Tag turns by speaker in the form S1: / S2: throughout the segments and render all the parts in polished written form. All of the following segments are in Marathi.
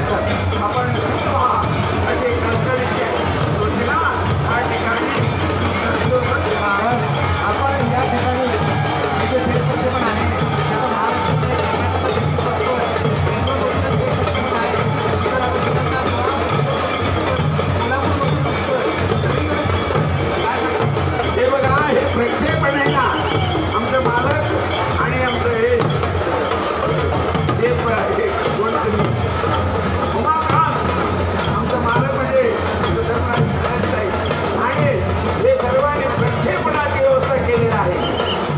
S1: करण्यास आपण सिद्ध व्हा असे कणकणीचे सूचना या ठिकाणी
S2: आपण या ठिकाणी जे फेरपरिक्षेपण आहे त्याचा
S1: हे बघा हे प्रक्षेपण आहे ना आमचं मालक आणि आमचं हे उमाकांत आमचं मालक म्हणजे आणि हे सर्वांनी प्रक्षेपणाची व्यवस्था केलेली आहे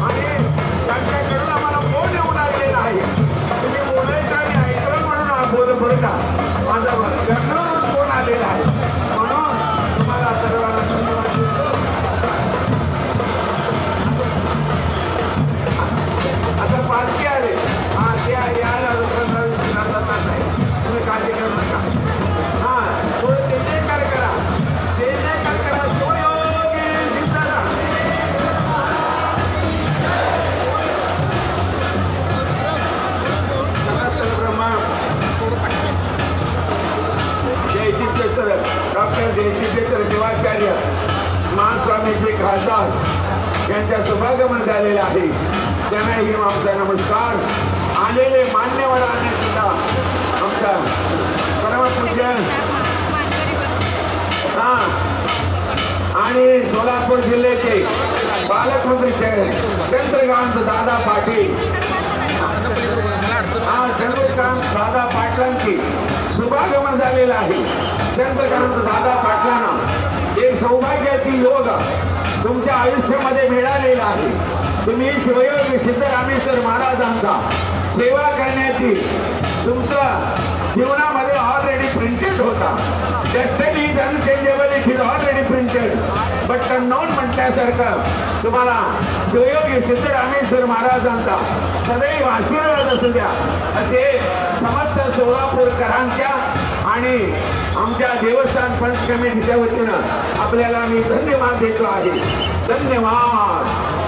S1: आणि त्यांच्याकडून आम्हाला फोन येऊन आलेला आहे तुम्ही बोलायचं आणि ऐकलं म्हणून हा बोल बरं का माझा घरनं फोन आलेला आहे म्हणून तुम्हाला सर्वांना धन्यवाद देतो. आता पालखी आले हा ते यायला नाही तुम्ही काळजी करू नका हा थोडं ते जयकार करा ते जयकार करा शिवयोगी सिद्धाराम ब्रह्मा जयसिद्धेश्वर डॉक्टर जयसिद्धेश्वर शिवाचार्य महास्वामीजी खासदार यांच्या शुभागमन झालेलं आहे त्यांनाही आमचा नमस्कार. आलेले मान्यवरांनी सुद्धा आमचा परमपूज्य आणि सोलापूर जिल्ह्याचे पालकमंत्री चंद्रकांत दादा पाटील चंद्रकांत दादा पाटलांची शुभागमन झालेलं आहे. चंद्रकांत दादा पाटलांना एक सौभाग्याची योग तुमच्या आयुष्यामध्ये मिळालेला आहे. तुम्ही शिवयोगी सिद्धरामेश्वर महाराजांचा सेवा करण्याची तुमच्या जीवनामध्ये ऑलरेडी प्रिंटेड होता. Destiny is unchangeable, it is already printed but unknown म्हटल्यासारखं तुम्हाला शिवयोगी सिद्धरामेश्वर महाराजांचा सदैव आशीर्वाद असू द्या असे समस्त सोलापूरकरांच्या आणि आमच्या देवस्थान पंच कमिटीच्या वतीनं आपल्याला मी धन्यवाद देतो आहे. धन्यवाद.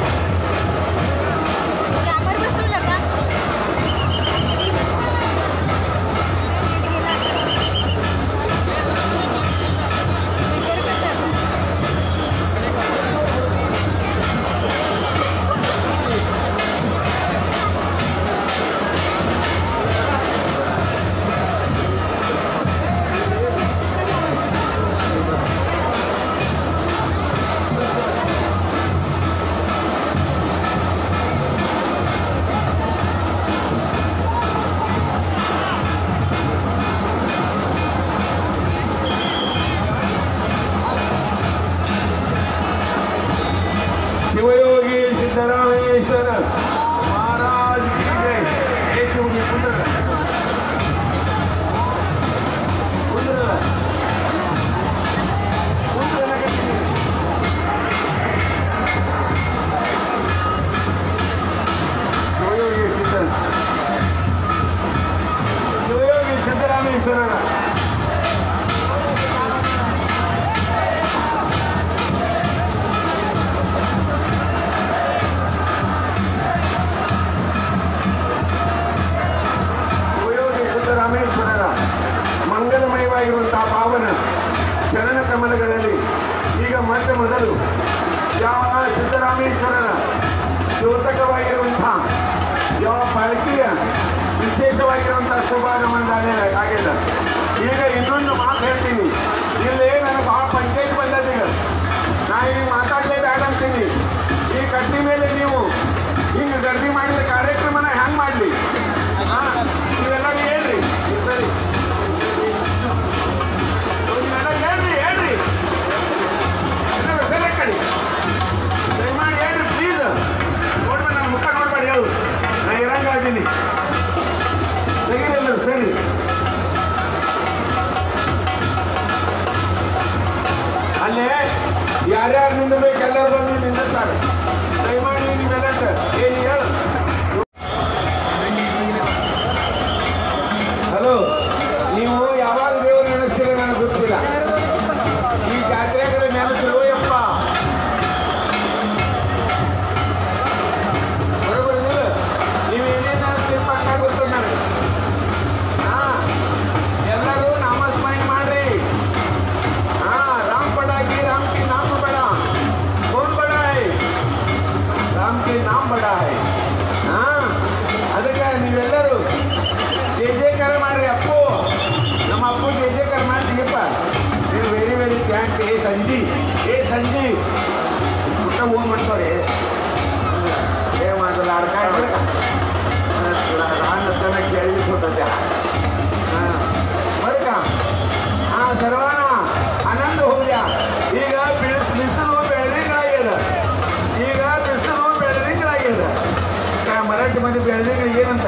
S1: शिवयोगी सिद्धरामेश्वर महाराज की जय. हे शिवजी पुत्र शिवयोगी सिद्धरामेश्वर ರಾಮೇಶ್ವರರ ಮಂಗಲಮಯವಾಗಿರುವಂತಹ ಪಾವನ ಚರಣ ಕಮಲಗಳಲ್ಲಿ ಈಗ ಮೊಟ್ಟ ಮೊದಲು ಯಾವ ಸಿದ್ದರಾಮೇಶ್ವರರ ದ್ಯೋತಕವಾಗಿರುವಂತಹ ಯಾವ ಪಾಲ್ಕಿಯ ವಿಶೇಷವಾಗಿರುವಂತಹ ಶುಭಾಗಮನ ಆಗಿಲ್ಲ. ಈಗ ಇನ್ನೊಂದು ಮಾತು ಹೇಳ್ತೀನಿ, ಇಲ್ಲೇ ನನಗೆ ಭಾಳ ಪಂಚಾಯತ್ ಬಂದದೀಗ ನಾ ಈಗ ಮಾತಾಡಲೇಬೇಡ ಅಂತೀನಿ. ಈ ಕಟ್ಟಿ ಮೇಲೆ ನೀವು ಹಿಂಗೆ ಗರ್ದಿ ಮಾಡಿದ ಕಾರ್ಯಕ್ರಮನ ಹೆಂಗೆ ಮಾಡಲಿ ನೀವೆಲ್ಲರೂ ಹೇಳ್ರಿ ಸರಿ ನೀವೆಲ್ಲ ಹೇಳ್ರಿ ಸರಿ ಕಡಿ ದಯಮಾಡಿ ಹೇಳ್ರಿ ಪ್ಲೀಸ್. ನೋಡ್ಬೇಡಿ ನನ್ನ ಮುಖ ನೋಡ್ಬೇಡಿ ಹೇಳು ನಾ ಇರಂಗಾದ್ದೀನಿ ತೆಗೀರಿ ಸರಿ. ಅಲ್ಲೇ ಯಾರ್ಯಾರು ನಿಂದಬೇಕು ಎಲ್ಲರೂ ಬಂದು ನಿಂದಿರ್ತಾರೆ. ದಯಮಾಡಿ ನೀವೆಲ್ಲ ಏನು ಹೇಳು. ಹಲೋ, ನೀವು ಯಾವಾಗ ದೇವರು ನೆನೆಸ್ತೀರ ನನಗೆ ಗೊತ್ತಿಲ್ಲ. ಈ ಜಾತ್ರೆಗರ ನೆನೆಸಲು ಯಪ್ಪ ಬರೋಬರಿದಿಲ್ಲ. ನೀವು ಏನೇನು ನೆನೆಸ್ತೀರಿ ಪಕ್ಕ ಗೊತ್ತು ನನಗೆ. ಎಲ್ಲ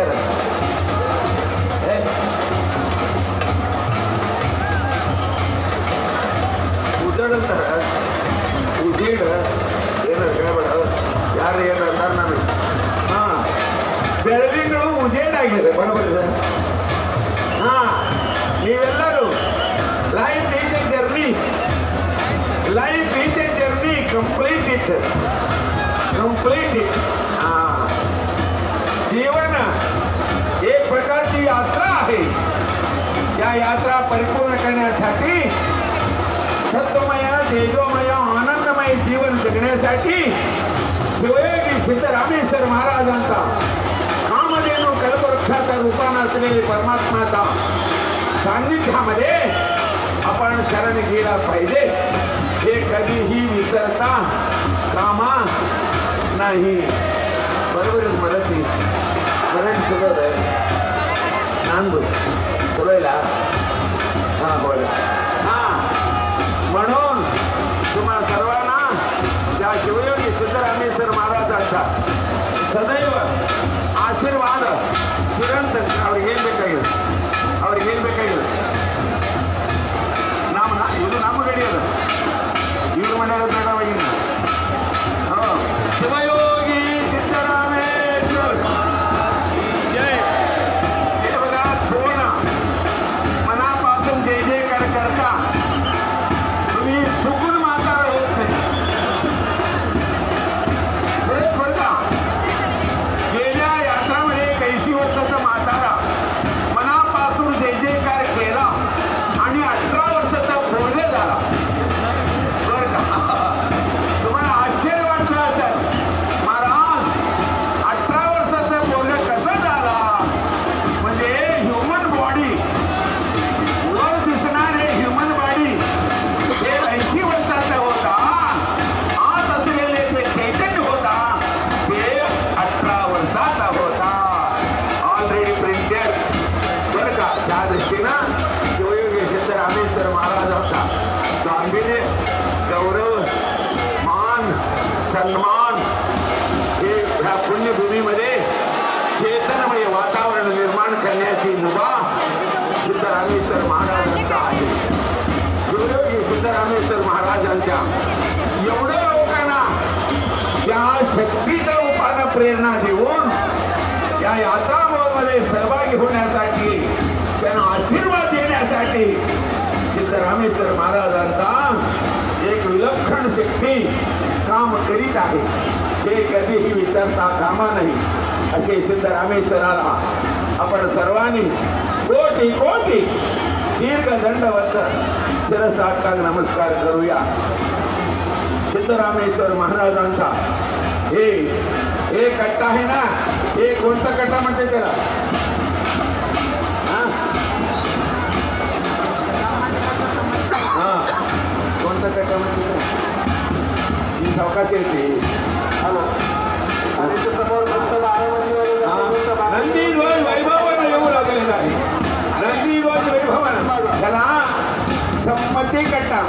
S1: कर ಉಜಡ ಅಂತಾರ ಉಜೀಡ ಏನಾರ ಹೇಳ್ಬೇಡ ಯಾರು ಏನು ಅಂದಾರ ನಾನು ಹಾಂ ಬೆಳದಿಂಗಳು ಉಜೇಡಾಗಿದೆ ಬರೋಬರಿದೆ ಹಾಂ ನೀವೆಲ್ಲರೂ life is a journey life is a journey complete it हां जीवन एक प्रकारची यात्रा आहे या यात्रा परिपूर्ण करण्यासाठी सत्वमय तेजोमय आनंदमय जीवन जगण्यासाठी शिवयोगी सिद्धरामेश्वर महाराजांचा कामधेनू कल्पवृक्षाच्या रूपाने असलेले परमात्माचा सान्निध्यामध्ये आपण शरण गेला पाहिजे हे कधीही विसरता कामा नाही बरोबर मराठी चलो नांदू चलोयला हां बोल हां म्हणून तुम्हा सर्वांना या शिवयोगी सिद्धरामेश्वर महाराजांचा सदैव आशीर्वाद चिरंतन ಅವ್ರಿಗೆ ಏನು ಬೇಕಾಗಿಲ್ಲ ಇದು ನಮ್ಮ ಗಡಿ ಅದ ಇವ್ರ ಮನೆಯಾಗ ಬೇಡವಾಗಿನ शिवयोगी सिद्धरामेश्वर जय हे बघा पूर्ण मनापासून जय जयकार करता तुम्ही चुकून म्हातारा होत नाही खरंच बरं का गेल्या यात्रामध्ये 81 वर्षाचा म्हातारा मनापासून जय जयकार केला आणि 18 वर्षाचा पोरग झाला बरं का तुम्हाला आश्चर्य वाटलं असेल महाराज 18 वर्षाचा पोरग कसा झाला म्हणजे ह्युमन बॉडी वर दिसणारे ह्युमन बॉडी हे 80 वर्षाचा होता आत असलेले ते चैतन्य होता ते 18 वर्षाचा होता ऑलरेडी प्रिंटेड बरं का त्या दृष्टीनं शिवयोगी सिद्धरामेश्वर महाराजांचा गांभीर्य गौरव मान सन्मान हे ह्या पुण्यभूमीमध्ये चेतनमय वातावरण निर्माण करण्याची मुभा सिद्धरामेश्वर महाराजांचा आहे शिवयोगी सिद्धरामेश्वर महाराजांच्या एवढ्या लोकांना त्या शक्तीच्या रूपानं प्रेरणा देऊन या यात्रा महोत्सवामध्ये सहभागी होण्यासाठी त्यांना आशीर्वाद देण्यासाठी सिद्धरामेश्वर महाराजांचा एक विलक्षण शक्ती काम करीत आहे ते कधीही विसरता कामा नाही असे सिद्धरामेश्वराला आपण सर्वांनी कोटी कोटी दीर्घ दंडवत शिरसाष्टांग नमस्कार करूया सिद्धरामेश्वर महाराजांचा हे कट्टा आहे ना हे कोणता कट्टा म्हणते त्याला कोणता कट्टा म्हणते ही सावकाश येते नंदी रोज वैभवानं येऊ लागलेला आहे नंदी रोज वैभवानं त्याला संमती कट्टा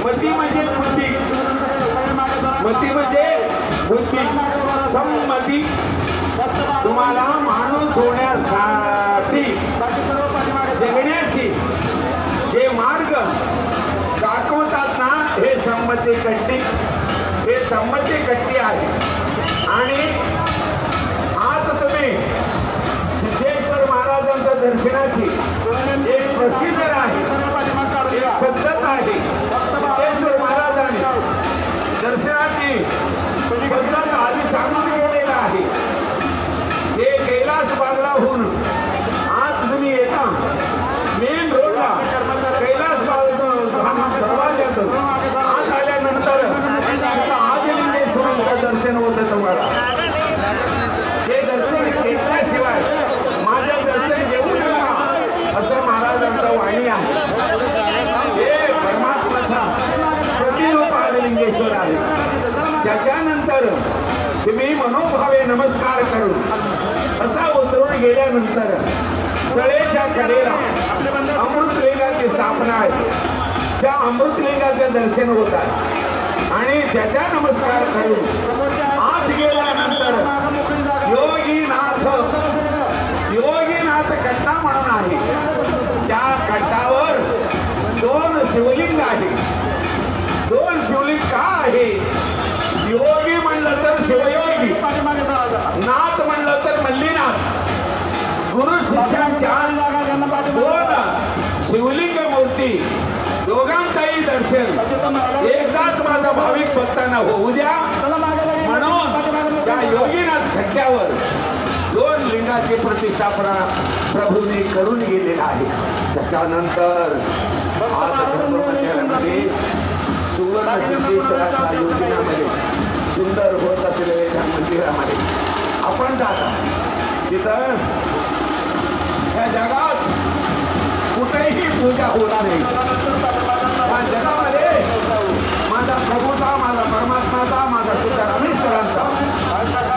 S1: मती म्हणजे बुद्धी संमती तुम्हाला माणूस होण्यासाठी जगण्याची जे मार्ग दाखवतात ना हे संमती कट्टी आहे आणि आज तुम्ही सिद्धेश्वर महाराजांच्या दर्शनाची एक प्रोसिजर आहे एक पद्धत आहे सिद्धेश्वर महाराजांनी दर्शनाची पद्धत आधी सांगून गेलेला आहे हे कैलास बागलाहून आज तुम्ही येता मेन रोडला कैलास दरवाज्यातून आत आल्यानंतर आदिलिंगेश्वरांचं दर्शन होतं तुम्हाला हे दर्शन घेतल्याशिवाय माझं दर्शन घेऊ नका असं महाराजांचं वाणी आहे हे परमात्माचा प्रतिरूप आदिलिंगेश्वर आहे त्याच्यानंतर तुम्ही मनोभावे नमस्कार करून असा उतरून गेल्यानंतर तळेच्या कडेला अमृतलिंगाची स्थापना आहे त्या अमृतलिंगाचे दर्शन होत आहे आणि त्याचा नमस्कार करून आत गेल्यानंतर योगीनाथ म्हणून आहे. त्या कंठावर 2 शिवलिंग आहे. 2 शिवलिंग का आहे? योगी म्हणलं तर शिवयोगी, नाथ म्हणलं तर मल्लीनाथ. गुरु शिष्यांच्या 2 शिवलिंग मूर्ती, दोघांचाही दर्शन एकदाच माझा भाविक भक्तांना होऊ द्या म्हणून त्या योगीनाथ खड्ड्यावर 2 लिंगाची प्रतिष्ठापना प्रभूने करून गेलेला आहे. त्याच्यानंतर आज धर्ममंदिरामध्ये सुवर्ण सिद्धेश्वराच्या योजनामध्ये सुंदर होत असलेल्या त्या मंदिरामध्ये आपण जाता. तिथं या जगात कुठेही पूजा होत नाही. या जगामध्ये माझा प्रभूचा, माझा परमात्माचा, माझा सिद्धरामेश्वरांचा,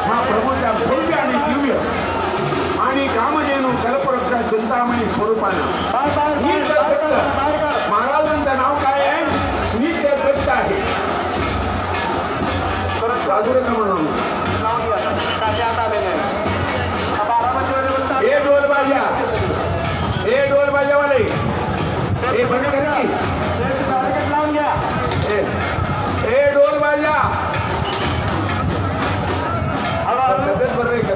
S1: हा प्रभूचा भव्य आणि दिव्य आणि कामधेनू कल्पवृक्ष चिंतामणी स्वरूपानं नित्य तृप्त महाराजांचं नाव काय आहे? नित्य तृप्त आहे. राजुरका म्हणून हे ढोलबाजा, हे ढोलबाजावाले, हे बंद कर की. हे ढोलबाजा तब्येत बरं आहे का?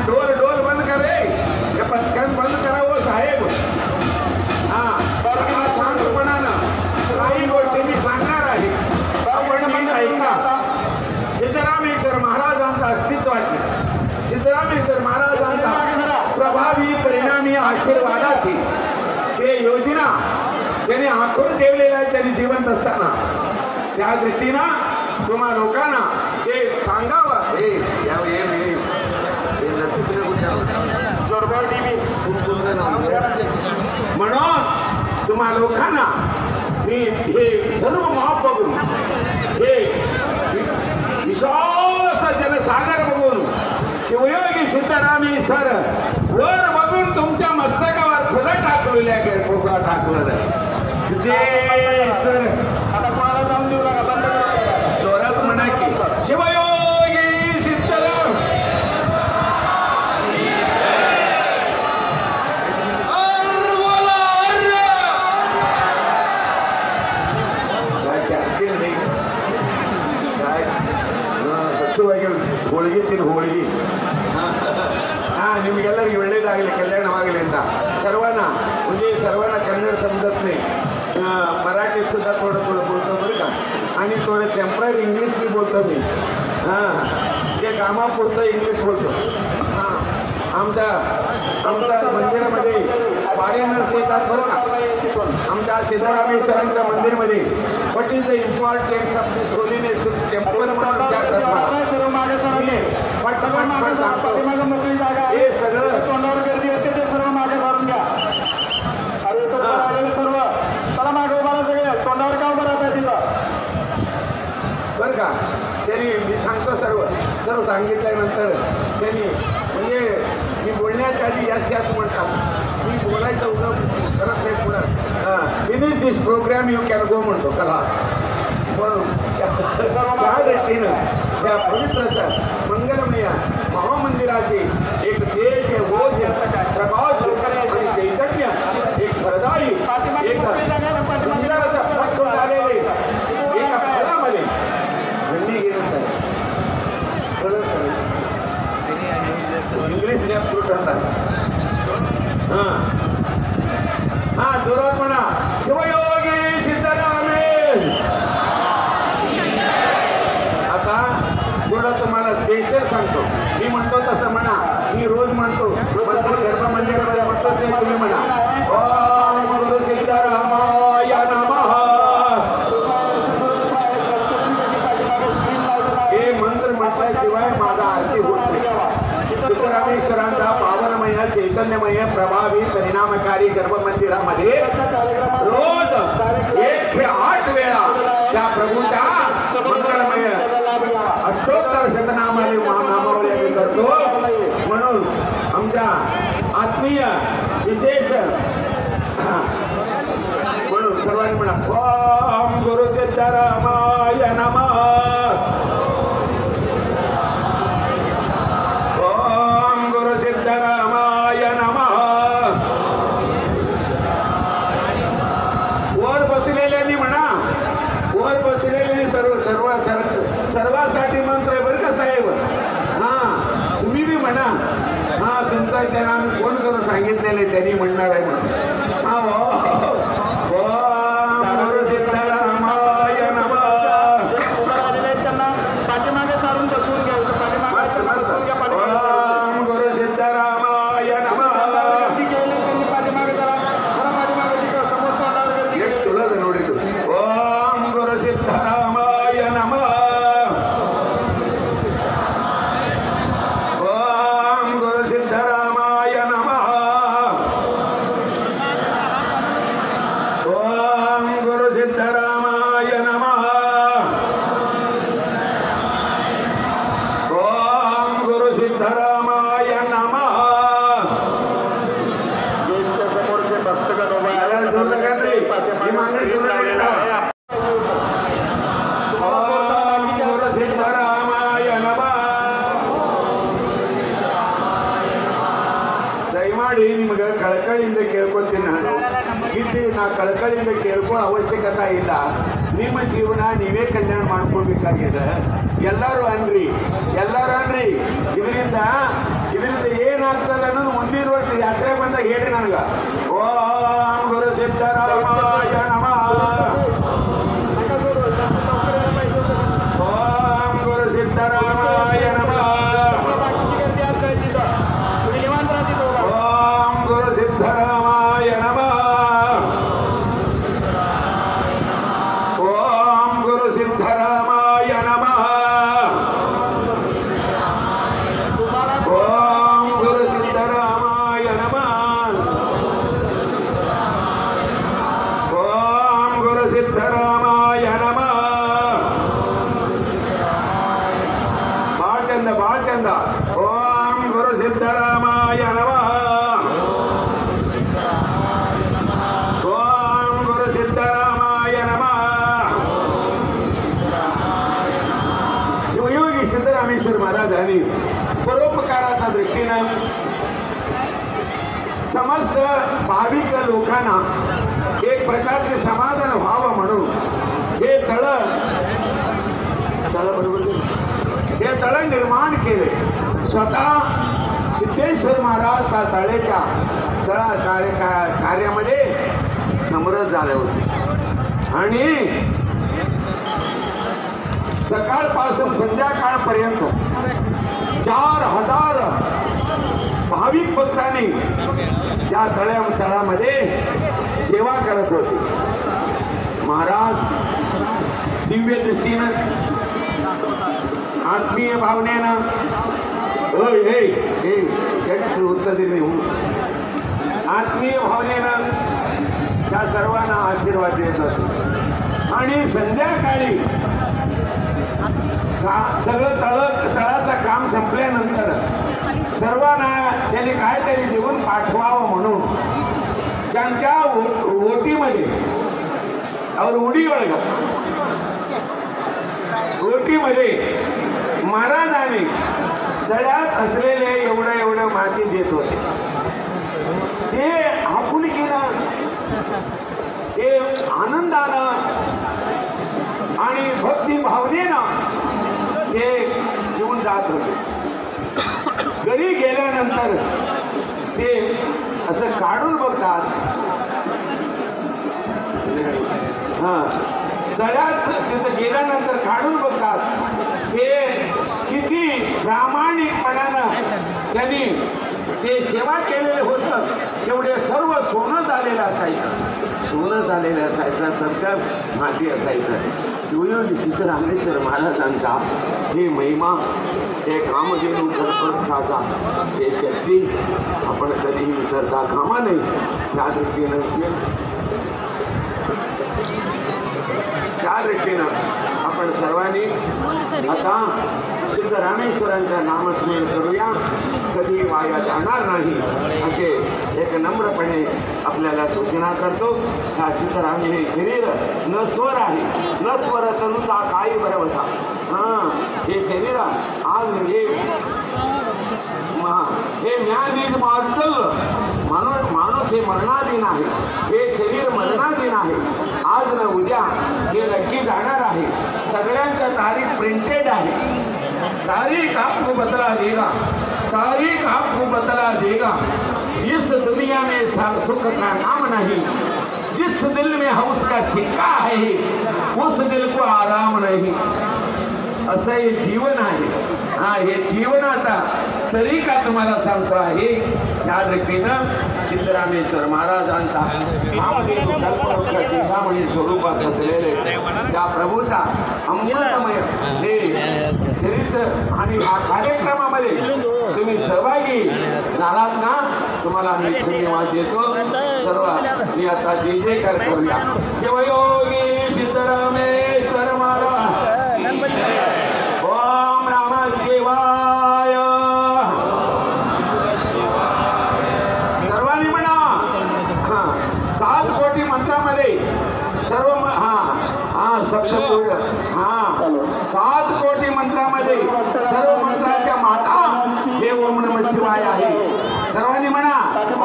S1: ढोल ढोल बंद कर रे. हे पटकन बंद करावं साहेब. शांतपणानं काही गोष्टी मी सांगणार आहे, आपण नीट ऐका. सिद्धरामेश्वर महाराजांचा अस्तित्वाची, सिद्धरामेश्वर महाराजांचा प्रभावी परिणामी आशीर्वादाची ते योजना त्यांनी आखून ठेवलेल्या आहे. त्यांनी जिवंत असताना त्या दृष्टीनं तुम्हा लोकांना ते सांगावं. म्हणून तुम्हा लोकांना मी हे सर्व माप बघून, हे विशाल असा जनसागर बघून, शिवयोगी सिद्धरामेश्वर वर बघून तुमच्या मस्तकावर फुलं टाकलेल्या टाकलं सिद्धेश्वर. जोरात म्हणा की शिवयोगी सिद्धराम. ಹೋಳಿಗೆ ಹೋಳಿಗೆ ನಿಮಗೆಲ್ಲರಿಗೂ ಒಳ್ಳೇದಾಗಲಿ, ಕಲ್ಯಾಣವಾಗಲಿ ಅಂತ सर्वांना, म्हणजे सर्वांना कन्नड समजत नाही, मराठीत सुद्धा थोडं थोडं बोलतो बरं का, आणि थोडं टेम्पररी इंग्लिश बी बोलतो मी. ते कामापुरतं इंग्लिश बोलतो. आमच्या मंदिरामध्ये फॉरेनर्स येतात बरं का. आमच्या सिद्धरामेश्वरांच्या मंदिरमध्ये what is the importance of this holiness temple म्हणून विचारतात मला. मी पट सांगतो हे सगळं
S2: सर्व मागे भरून घ्या. अरे सर्व चला मागे उभा सगळे तोंडावर का उभं राहतात तिथं
S1: बरं का. त्यांनी मी सांगतो सर्व सांगितल्यानंतर त्यांनी म्हणजे मी बोलण्याच्या आधी यस म्हणतात. मी बोलायचं उडं करत नाही पुढं. Finish this program you can go म्हणतो कला. म्हणून त्या दृष्टीनं त्या पवित्र मंगलमय महामंदिराचे एक तेज, ओज, प्रकाश आणि चैतन्य, एक फलदायी, एक सुंदर असं पक्ष झालेले एका फळामध्ये झंडी घेण्यात इंग्लिश फ्रूट आणतात. जोरात म्हणा शिवयोगी सिद्धरामे. आता थोडं तुम्हाला स्पेशल सांगतो. मी म्हणतो तसं म्हणा. मी रोज म्हणतो, गर्भ मंदिरामध्ये म्हणतो ते तुम्ही म्हणा. ओम गुरु सिद्धरामाय नमः. हे मंत्र म्हटल्याशिवाय माझा आरती होत नाही. सिद्धरामेश्वरांचा पावनमय, चैतन्यमय, प्रभावी, परिणामकारी गर्भमंदिरामध्ये रोज 108 वेळा त्या प्रभूच्या मंगलमय अठ्ठोत्तर शतनामाने नामावली आम्ही करतो. म्हणून आमच्या आत्मीय विशेष म्हणून सर्वांनी म्हणा ओम गुरु सिद्ध सिद्धरामाय नमः ओम गुरु सिद्धरामाय नमः वर बसलेल्यांनी म्हणा वर बसलेल्यांनी सर्वासाठी मंत्र आहे बरं का साहेब हा तुम्ही बी म्हणा हा तुमचा त्यांना आम्ही फोन करून सांगितलेलं आहे त्यांनी म्हणणार आहे म्हणून हा ओम गुरु सिद्धरामाय नमः
S2: त्यांना पाठीमागे सारून बसवून घ्यायचं
S1: मस्त मस्त ओम गुरु सिद्धरामाय नमः
S2: पाठीमागे जरा पाठीमागे समोर तोंडावर गर्दी
S1: एक चुला नोडी तू ओम गुरु सिद्धरामाय नमः ओम गुरु सिद्धरामाय नमः ओम गुरु सिद्धरामाय नमः ओम गुरु सिद्धरामाय नमः
S2: गेटच्या समोरचे भक्तगण उभे आहेत.
S1: याला जोर लगा रे ही मागणी सुरू आहे ना ओम गुरु सिद्धरामाय नमः ದಯಮಾಡಿ ನಿಮಗೆ ಕಳಕಳಿಯಿಂದ ಕೇಳ್ಕೊತೀನಿ ನಾನು ಇಟ್ಟು ನಾ ಕಳಕಳಿಯಿಂದ ಕೇಳ್ಕೊಳ್ಳೋ ಅವಶ್ಯಕತೆ ಇಲ್ಲ ನಿಮ್ಮ ಜೀವನ ನೀವೇ ಕಲ್ಯಾಣ ಮಾಡ್ಕೋಬೇಕಾಗಿದೆ ಎಲ್ಲರೂ ಅನ್ರಿ ಇದರಿಂದ ಏನಾಗ್ತದೆ ಅನ್ನೋದು ಮುಂದಿನ ವರ್ಷ ಯಾತ್ರೆ ಬಂದಾಗ ಹೇಳಿ ನನಗೆ ಓಂ ಗುರು ಸಿದ್ದರಾಮಾಯ ನಮಃ ಓಂ ಗುರು ಸಿದ್ದರಾಮಾಯ ನಮಃ ओम गुरु सिद्धरामाय नमः ओम गुरु सिद्धरामाय नमः ओम गुरु सिद्धरामाय नमः ओम गुरु सिद्धरामाय नमः बाळ चंद ओम गुरु सिद्धरामाय नमः ओम गुरु सिद्धरामाय नमः शिवयोगी सिद्धरामेश्वर महाराजांनी परोपकाराच्या दृष्टीनं समस्त भाविक लोकांना एक प्रकारचे समाधान व्हावं म्हणून हे तळ निर्माण केले स्वतः सिद्धेश्वर महाराज त्या तळेच्या कार्यामध्ये समरस झाले होते आणि सकाळपासून संध्याकाळपर्यंत 4000 भाविक भक्तांनी त्या तळामध्ये सेवा करत होते महाराज दिव्य दृष्टीनं आत्मीय भावनेनं उत्तर दिले आत्मीय भावनेनं त्या सर्वांना आशीर्वाद देत होते आणि संध्याकाळी सगळं तळाचं काम संपल्यानंतर सर्वांना त्यांनी काहीतरी देऊन पाठवावं म्हणून त्यांच्या ओटीमध्ये ओटीमध्ये महाराजांनी तळ्यात असलेले एवढं माती देत होते ते आपुलकीनं ते आनंदानं आणि भक्ती भावनेनं ते घेऊन जात होते घरी गेल्यानंतर ते असं काढून बघतात तळ्यात तिथं गेल्यानंतर काढून बघतात ते किती प्रामाणिकपणानं त्यांनी ते सेवा केलेलं होतं तेवढे सर्व सोनं झालेलं असायचं सध्या माती असायचं शिवयोगी सिद्धरामेश्वर महाराजांचा हे महिमा हे कामधेनू कल्पवृक्षाचा हे शक्ती आपण कधीही विसरता कामा नये त्या दृष्टीनं आपण आपण सर्वांनी आता सिद्धरामेश्वरांचं नामस्मरण करूया, कधी वाया जाणार नाही असे एक नम्रपणे आपल्याला सूचना करतो. हा सिद्धरामी हे शरीर न स्वर आहे, न स्वर तनुचा काही बरं बसा. हे शरीर आज हे म्यानीज मॉर्टल माणूस हे मरणाधीन आहे. हे शरीर मरणाधीन आहे. आज न उद्या हे नक्की जाणार आहे. सगळ्यांच्या तारीख प्रिंटेड आहे. तारीख आपको बतला देगा, तारीख आपको बतला देगा. इस दुनिया में सुख का नाम नहीं, जिस दिल में हौस का सिक्का है उस दिल को आराम नहीं. असं हे जीवन आहे. हे जीवनाचा तरीका तुम्हाला सांगतो आहे. या दृष्टीनं सिद्धरामेश्वर महाराजांचा कल्पवृक्ष चिंतामणी स्वरूपात असलेले त्या प्रभूचा अमृतमय हे चरित्र आणि हा कार्यक्रमामध्ये तुम्ही सहभागी झालात ना, तुम्हाला मी धन्यवाद देतो. सर्व मी आता जय जयकार करूया. शिवयोगी सिद्धरामेश्वर महाराज. ओम नमः शिवाय. सर्वांनी म्हणा 7 कोटी मंत्रामध्ये सर्व सप्तकोटी 7 कोटी मंत्रामध्ये सर्व मंत्राच्या माता हे ओम नमः शिवाय आहे. सर्वांनी म्हणा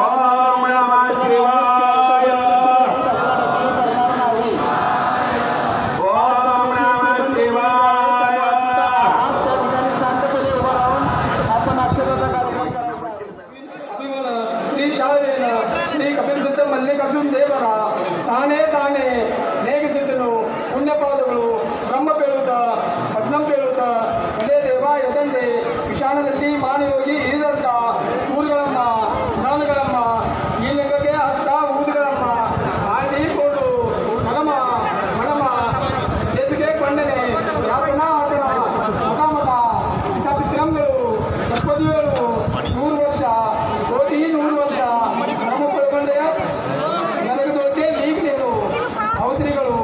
S1: ओम नमः शिवाय. ओम नमः शिवाय.
S2: श्री शाळेन श्री कपिल सिद्ध मल्लिकार्जुन ದೇವರ ತಾನೇ ತಾನೇ ನೇಗಿಸಿದ್ದನು ಪುಣ್ಯಪಾದಗಳು ಬ್ರಹ್ಮ ಪೇಳುತ್ತ ಭಸ್ಮಂ ಪೇಳುತ್ತ ಎಲೆ ದೇವ ಎದಂಡೆ ವಿಶಾಣದಲ್ಲಿ ಮಾನಯೋಗಿ ಈದಂತ ಊರುಗಳಮ್ಮ ಧಾನಗಳಮ್ಮ ಈ ಲಿಂಗಕ್ಕೆ ಹಸ್ತ ಊದುಗಳಮ್ಮ ಆಡಿ ಕೋಡು ಮಗಮ ಮಣಮ ದೇಶಕ್ಕೆ ಕೊಂಡನೆ ಯಾತನ ಆತನ ಮತಾಮತ ಪಿತೃಗಳು 77 100 ವರ್ಷ ಕೋಟಿ 100 ವರ್ಷ ಬ್ರಹ್ಮ ಪಡ್ಕೊಂಡೆ ನನಗದೊಳಗೆ ಈಗ ನೀನು ಅವತರಿಗಳು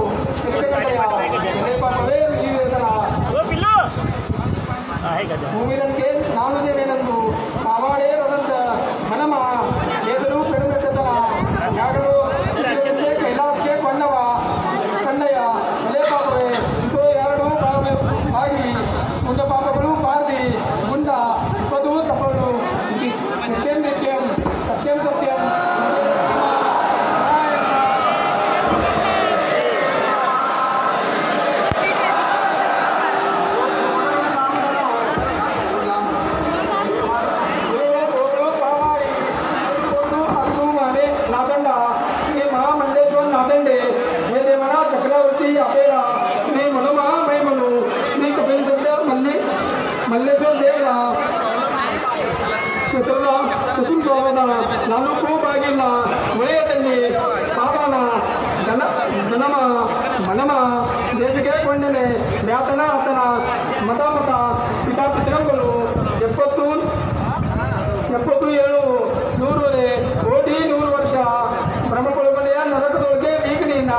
S2: ಭೂಮಿರಂತೆ ನಾನು ದೇವೇನೆಂದು ಕಾವಾಡೇ ರದಂತ ಮನಮ ಎದುರು ಪೆಡುಮೆಟ್ಟತನ ಯಾಗಲು ಕೈಲಾಸಕ್ಕೆ ಕೊಂಡವ ಕಣ್ಣಯ್ಯ ಎಲೆ ಪಾಪವೇ ಇಂಥೋ 2 ಬಾಗಿ ಮುಂಡ ಪಾಪಗಳು ಪಾರ್ದಿ ಮುಂಡ ಇಪ್ಪದು ತಪ್ಪಳು ನಿತ್ಯಂ ನಿತ್ಯಂ ಸತ್ಯಂ ಸತ್ಯಂ. ಮಲ್ಲೇಶ್ವರ ದೇವರ ಕ್ಷೇತ್ರದ ಚತುರ್ಭಾವದ 4 ಬಾಗಿಲಿನ ಒಳೆಯದಲ್ಲಿ ಪಾವನ ಜನಮ ಮನಮ ದೇಶಕ್ಕೆ ಕೊಂಡನೆ ಜ್ಞಾತನ ಆತನ ಮತಾಮತ ಪಿತಾ ಪಿತೃಗಳು 77 100 ಕೋಟಿ 100 ವರ್ಷ ಬ್ರಹ್ಮಪುರಮನೆಯ ನರಕದೊಳಗೆ ವೀಕಣಿನ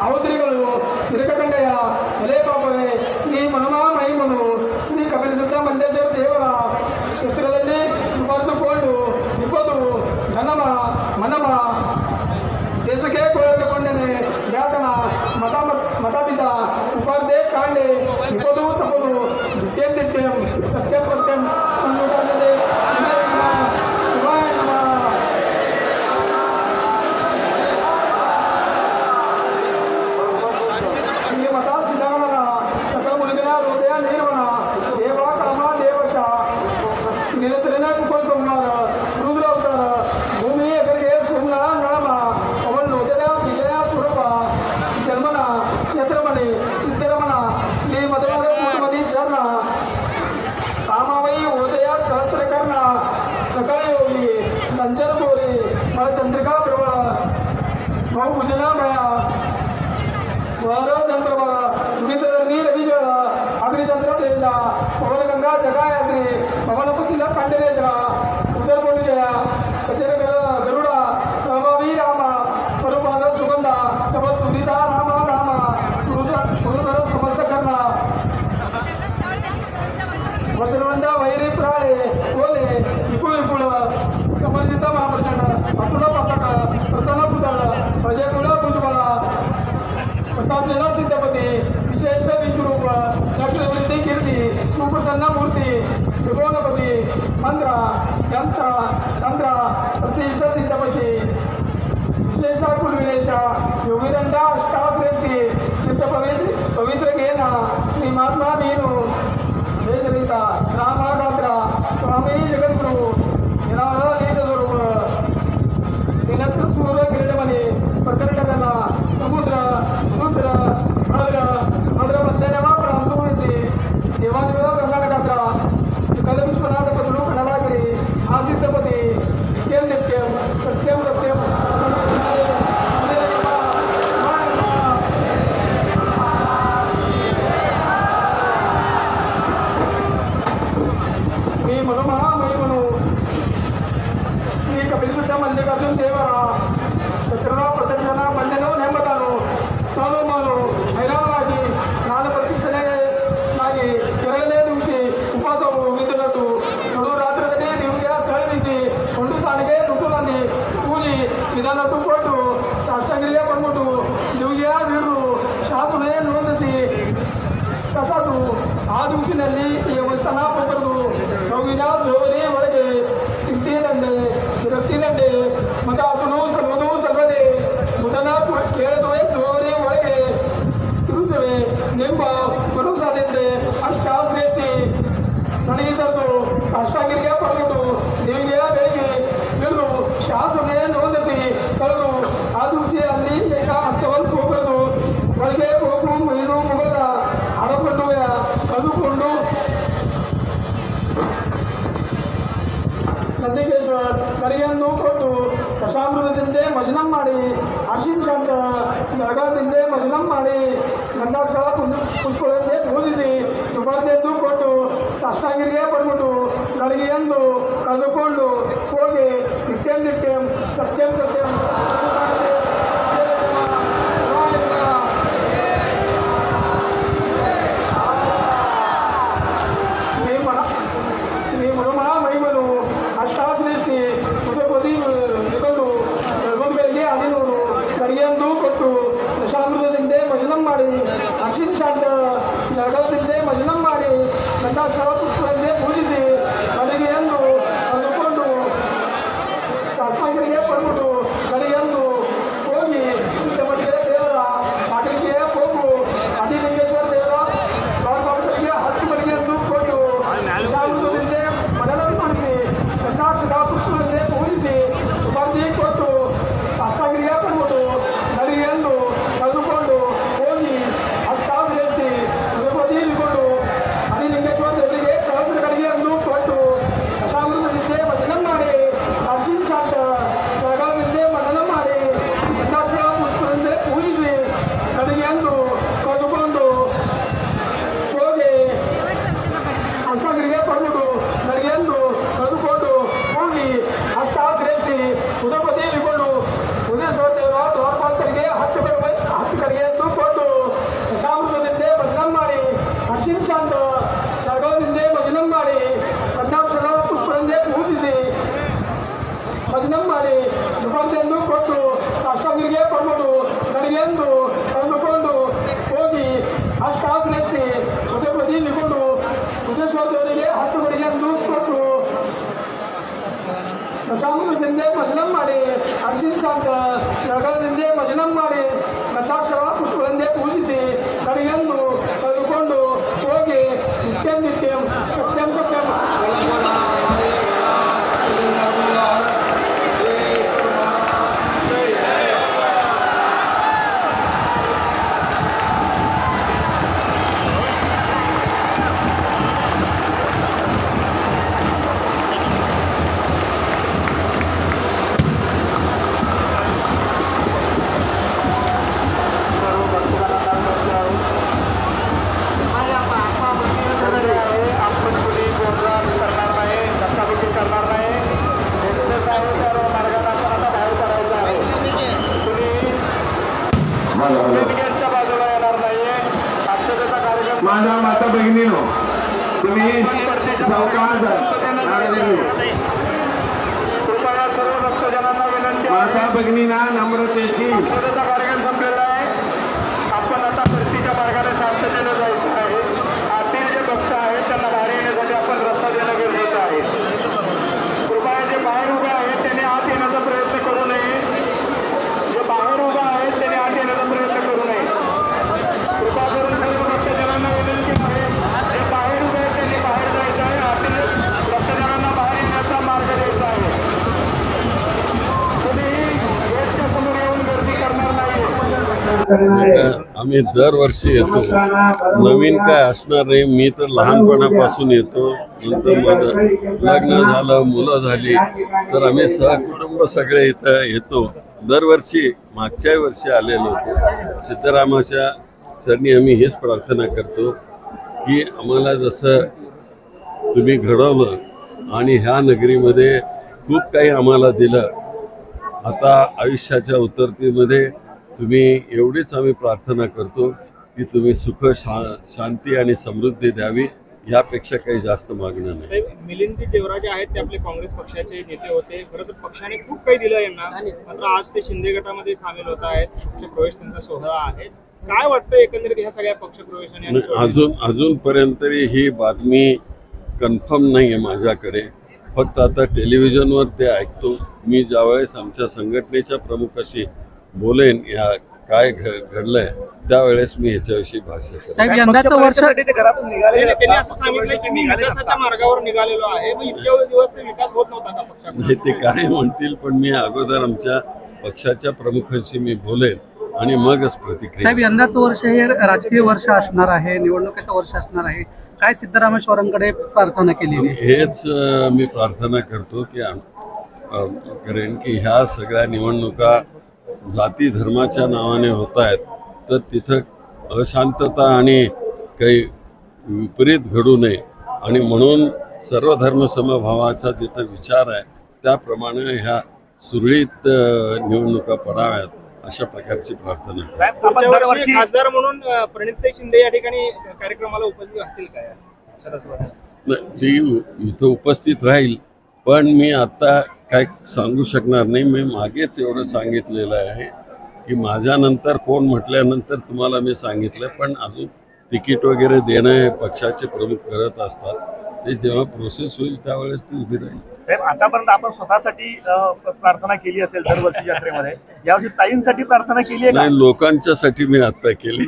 S2: ಅವತರಿಗಳು ತಿರುಗಕಂಡೆಯ ಎಲೆ ಪಾಪವೇ ಶ್ರೀ ಮನಮ ಮಹಿಮನು ಶ್ರೀ ಕಪಿಲ ಸಿದ್ಧ ಮಲ್ಲೇಶ್ವರ ದೇವರ ಕ್ಷೇತ್ರದಲ್ಲಿ ಬರೆದುಕೊಂಡು ಇಪ್ಪದು ಜನಮ ಮನಮ ದೇಶಕ್ಕೆ ಕೊಂಡನೆ ಜ್ಞಾತನ ಮತಾಪಿತ ಉಪಾರ್ದೆ ಕಾಂಡೆ ಇಪ್ಪದು ತಪ್ಪದು ದಿಟ್ಟೆಂ ದಿಟ್ಟೆಂ ಸತ್ಯಂ ಸತ್ಯಂ ಅನ್ನುವುದಾದರೆ ಶಿವಾಯ ನಮಃ. ಶ್ರೀಮತ ಸಿದ್ಧಾವನ ಸಕಲ ಮುಳುಗಿನ ಹೃದಯ ನಿರ್ವಣ ದೇವ ಕಾಮ ದೇವಶ ನಿರಂತರನ ಕುಪಲ್ ಸೋಮನಾಥ ರುದ್ರ ಅವತಾರ ಭೂಮಿ ಎಕರಿಗೆ ಸೋಮನ ನಳಮ ಅವನು ಉದಯ ವಿಜಯ ಸುರಪ ಜನ್ಮನ ಕ್ಷೇತ್ರಮಣಿ ಸಿದ್ಧರಮಣ ಶ್ರೀ ಮಧುಮನಿ ಚರಣ कामावई उदया सहस्त्रकर्ण सकाळ योगी चंचल गोरी चंद्रिका प्रबळ बहुभुजना मया वर चंद्रबळ गुणितधर्मी रविजळ अग्निचंद्र तेज पवनगंगा जगायात्री पवनपुतीला पांडरेंद्र उदरपोणिजय कचेर गरुड सहभावी राम स्वरूपाद सुगंध सबत दुरिता राम राम गुरुधर समस्त कर्ण सिद्धपती विशेष विश्वरूप लक्ष्मी कीर्ती सुप्रसन्न मूर्ती त्रिकोणपती मंत्र यंत्र तंत्र प्रतिष्ठ सिद्धपशी विशेष कुलविशेष योगिदंड अष्टाश्रेष्ठी चित्त पवित्र घेन श्री महात्मा नीनु जयचरित रामगात्र स्वामी जगद्गुरु निराळीत स्वरूप दिनत्र सूर्य किरणमणी प्रकटगला समुद्र रुद्र भद्र भद्र मध्यमा प्रांतुमूर्ती देवादेव कर्नाटकात्र कल विश्वनाथ पदुलू कನ್ನडागिरी आसिद्धपती नित्यं नित्यं सत्यं सत्यं मी म्हणू मी कपिलसिद्ध मल्लिकार्जुन देवरा ಶತ್ರುರ ಪ್ರದರ್ಶನ ಬಂದೆನೋ ನೆಮ್ಮದಾನು ಸೋಲು ಮಾನು ಹೈರಾಣವಾಗಿ ನಾನು ಪ್ರತಿಕ್ಷಣೆಯಾಗಿ ಎರಡನೇ ದಿವಸ ಉಪವಾಸವು ಮುಗಿದಿನಟ್ಟು ನಡು ರಾತ್ರಿಯಲ್ಲಿ ನಿಮಗೆ ಸ್ಥಳವಿಸಿ ಒಂದು ಸಾಲಿಗೆ ಋತುನಲ್ಲಿ ಪೂಜಿ ವಿಧಾನಟ್ಟು ಕೊಟ್ಟು ಸಾಷ್ಟಾಂಗಿರಿಗೆ ಬಂದ್ಬಿಟ್ಟು ನಿಮಗೆ ಹಿಡಿದು ಶಾಸನೆ ನೋಂದಿಸಿ ಕಸಾದು ಆ ದಿವಸಿನಲ್ಲಿ ಈ ಸ್ಥಾನ ಬರೆದು ನೋವಿನ ಜೋರಿ ಒಳಗೆ ತಿಂತಿದಂಡೆ ವಿರಕ್ತಿದಂಡೆ ಮತ್ತು ಅದನ್ನು ಸರ್ವದು ಸರ್ವದೆ ಮುದನ ಕೇಳಿದುವೆ ಜೋರಿ ಒಳಗೆ ತಿರುಸುವೆ ನಿಮ್ಮ ಭರೋಸಾದಿಂದೆ ಅಷ್ಟಾಶ್ರೇಷ್ಠಿ ನನಗೆ ಸರಿದು ಅಷ್ಟಾಗಿರಿಗೆ ಪಡೆದು ದೇವಿಯ ಬೆಳಿಗ್ಗೆ ಹಿಡಿದು ಶಾಸನೆ ನೋಂದಿಸಿ ಕಳೆದು ಆ ದಿವಸ ಅಲ್ಲಿ ಏಕ ಹಸ್ತವನ್ನು ಹೋಗದು ಒಳಗೆ ಹೋಗು ನೀರು ಮುಗದ ಹಣಕೊಂಡು ಕದುಕೊಂಡು ನಂದಿಕೇಶ್ವರ್ ಕಡೆಯನ್ನು ಕೊಟ್ಟು ದಶಾಮೃತದಿಂದೆ ಮಜನಂ ಮಾಡಿ ಅರ್ಶಿನ್ ಶಾಂತ ಜಗದಿಂದೆ ಮಜನಂ ಮಾಡಿ ಗಂಧಾಕ್ಷರ ಪುಷ್ಪಗಳಿಂದೆ ಪೂಜಿಸಿ ತುಬರ್ದೆದ್ದು ಕೊಟ್ಟು ಸಾಷ್ಟಾಂಗಿರಿಗೆ ಬಂದ್ಬಿಟ್ಟು ಗಳಿಗೆಯೆಂದು ಕಳೆದುಕೊಂಡು ಹೋಗಿ ನಿತ್ಯಂ ನಿತ್ಯಂ ಸತ್ಯಂ ಸತ್ಯಂ ಶ್ರೀ ಮನುಮ ಮೈಮನು ಅಷ್ಟಾಶ್ರೇಷ್ಠಿ ಉದಪತಿ ನಿಗೊಂಡು ಬೆಳಗ್ಗೆ 11 ಕಡೆಯೆಂದು ಕೊಟ್ಟು ದಶಾಮೃತದಿಂದ ಮಜನಂ ಮಾಡಿ ಅರ್ಶಿನ್ ಶಾಂತ ಜಗದಿಂದ ಮಜನಂ ಮಾಡಿ ಗಂಧಾಕ್ಷರ ಪುಷ್ಪಗಳಿಂದ ಪೂಜಿಸಿ ಕಡೆಗೆಯೆಂದು ಕಳೆದುಕೊಂಡು ಸಾಷ್ಟಾಂಗಿರಿಗೆ ಬಂದ್ಬಿಟ್ಟು ಕಡೆಯೆಂದು ಹೋಗಿ ಸಿದ್ದಮಟ್ಟಿಗೆ ದೇವರ ಬಾಗಿಲಿಗೆ ಹೋಗು ಅಡಿಲಿಂಗೇಶ್ವರ ದೇವರ ಬಾಗಿಲಿಗೆ 10 ಮನೆಗೆಂದು ಕೊಟ್ಟು ದಶಾಮೃತದಿಂದ ಮನನಂ ಮಾಡಿಸಿ ಗಂಧಾಕ್ಷರ ಪುಷ್ಪಗಳಿಂದ ಪೂಜಿಸಿ ತುಬರ್ದಿ ಕೊಟ್ಟು ಸಾಷ್ಟಾಂಗಿರಿಗೆ ಬಂದ್ಬಿಟ್ಟು ಕಡೆಗೆಂದು ಕಳೆದುಕೊಂಡು ಹೋಗಿ ಅಷ್ಟಾಶ್ರೇಷ್ಠಿ ಉದಪತಿಕೊಂಡು ಅಡಿಲಿಂಗೇಶ್ವರ ದೇವರಿಗೆ ಸಹಸ್ರ ಕಡೆಗೆಂದು ಕೊಟ್ಟು ದಶಾಮೃತದಿಂದ ವಚನ ಮಾಡಿ ಅರ್ಶಿನ್ ಶಾಂತ ಜಗದಿಂದ ಮನನ ಮಾಡಿ ಗಂಧಾಕ್ಷರ ಪುಷ್ಪದಿಂದ ಪೂಜಿಸಿ ಕಡೆಗೆಂದು ಕಳೆದುಕೊಂಡು ಹೋಗಿ ಅಷ್ಟಾಗಿರಿಗೆ ಬಂದ್ಬಿಟ್ಟು ಕಡೆಗೆಂದು ಕಳೆದುಕೊಂಡು ಹೋಗಿ ಅಷ್ಟಾಶ್ರೇಷ್ಠಿ ಉದಪತಿ ಇಕೊಂಡು ಉದಯೇಶ್ವರ ದೇವರ ದ್ವಾರಪಾಲಕರಿಗೆ 10 ಕಡೆಗೆಂದು ಕೊಟ್ಟು ದಶಾಮೃತದಿಂದ ಭಜನ ಮಾಡಿ ಅರ್ಶಿನ್ ಶಾಂತ ಜಗದಿಂದ ಭಜನ ಮಾಡಿ ಗಂಧಾಕ್ಷರ ಪುಷ್ಪದಿಂದ ಪೂಜಿಸಿ ಭಜನ ಮಾಡಿ ದುಬರ್ದೆಂದು ಕೊಟ್ಟು ಸಾಷ್ಟಾಂಗಿರಿಗೆ ಬಂದ್ಬಿಟ್ಟು ಕಡೆಗೆಂದು ಕಳೆದುಕೊಂಡು ಹೋಗಿ ಅಷ್ಟಾಶ್ರೇಷ್ಠಿ ಉದಯಪತಿ ನಿಕೊಂಡು ಉದಯೇಶ್ವರ ದೇವರಿಗೆ 10 ಕಡೆಗೆಂದು ಕೊಟ್ಟು ದಶಾಮೃತದಿಂದ ಭಜನ ಮಾಡಿ ಅರ್ಶಿನ್ ಶಾಂತ ಜಗದಿಂದ ಭಜನ ಮಾಡಿ ಗಂಧಾಕ್ಷರ ಪುಷ್ಪಗಳಿಂದ ಪೂಜಿಸಿ ಕಡೆಗೆಂದು ಕಳೆದುಕೊಂಡು ಹೋಗಿ ನಿತ್ಯಂ ನಿತ್ಯಂ ಸತ್ಯಂ ಸತ್ಯಂ
S1: माझा माता भगिनीनो तुम्ही सावकाश माता भगिनींना नम्रतेची
S3: कार्यक्रम संपलेला आहे. आपण आता आम्ही दरवर्षी येतो. नवीन काय असणार नाही. मी तर लहानपणापासून येतो. नंतर माझं लग्न झालं, मुलं झाली, तर आम्ही सहकुटुंब सगळे इथं येतो. दरवर्षी मागच्याही वर्षी आलेलो होतो. सिद्धरामाच्या चरणी आम्ही हेच प्रार्थना करतो की आम्हाला जसं तुम्ही घडवलं आणि ह्या नगरीमध्ये खूप काही आम्हाला दिलं, आता आयुष्याच्या उतरतीमध्ये तुम्ही एवढीच आम्ही प्रार्थना करतो की तुम्ही सुख शांती आणि समृद्धी द्यावी. यापेक्षा काही जास्त मागणं नाही.
S4: साहेब, मिलिंद देवराजे आहेत ते आपले काँग्रेस पक्षाचे नेते होते. खरं तर पक्षाने खूप काही दिलं यांना, मात्र आज ते शिंदे गटामध्ये सामील होत आहेत. पक्षप्रवेश त्यांचा सोहळा आहे. काय वाटतं एकंदरीत ह्या सगळ्या पक्षप्रवेशाने?
S3: अजूनपर्यंत ही बातमी कन्फर्म नाही आहे माझ्याकडे. फक्त आता टेलिव्हिजनवर ते ऐकतो. मी ज्यावेळेस आमच्या संघटनेच्या प्रमुखाशी बोलेन या काय घडलंय त्यावेळेस मी ह्याच्याविषयी भाष्य करेन.
S5: साहेब, यंदाचं वर्ष
S4: त्यांनी असं सांगितलं की मी विकासाच्या मार्गावर निघालेलो आहे. मग इतके दिवस ते विकास होत नव्हता का पक्षात?
S3: नाही, ते काय म्हणतील, पण मी अगोदर आमच्या पक्षाच्या प्रमुखांशी मी बोलेन आणि मगच प्रतिक्रिया.
S5: साहेब, यंदाचं वर्ष हे राजकीय वर्ष असणार आहे, निवडणुकीचं वर्ष असणार आहे. काय सिद्धरामेश्वरांकडे प्रार्थना केलेली आहे?
S3: हेच मी प्रार्थना करतो की करेन की ह्या सगळ्या निवडणुका जाती धर्माच्या नावाने होत आहेत, तर तिथं अशांतता आणि काही विपरीत घडू नये आणि म्हणून सर्व धर्म समभावाचा जिथं विचार आहे त्याप्रमाणे ह्या सुरळीत निवडणुका पडाव्यात अशा प्रकारची प्रार्थना.
S4: पुढच्या वर्षी खासदार म्हणून प्रणितताई शिंदे या ठिकाणी कार्यक्रमाला उपस्थित राहतील काय?
S3: ती इथं उपस्थित राहील, पण मी आता काय सांगू शकणार नाही. मी मागेच एवढं सांगितलेलं आहे की माझ्यानंतर कोण म्हटल्यानंतर तुम्हाला मी सांगितलं, पण अजून तिकीट वगैरे देणं पक्षाचे प्रमुख करत असतात. ते जेव्हा प्रोसेस होईल त्यावेळेस ती उभी राहील.
S6: साहेब, आतापर्यंत आपण स्वतःसाठी प्रार्थना केली असेल दरवर्षी यात्रेमध्ये, यावर्षी ताईंसाठी प्रार्थना केली आहे का?
S3: नाही, लोकांच्यासाठी मी आता केली.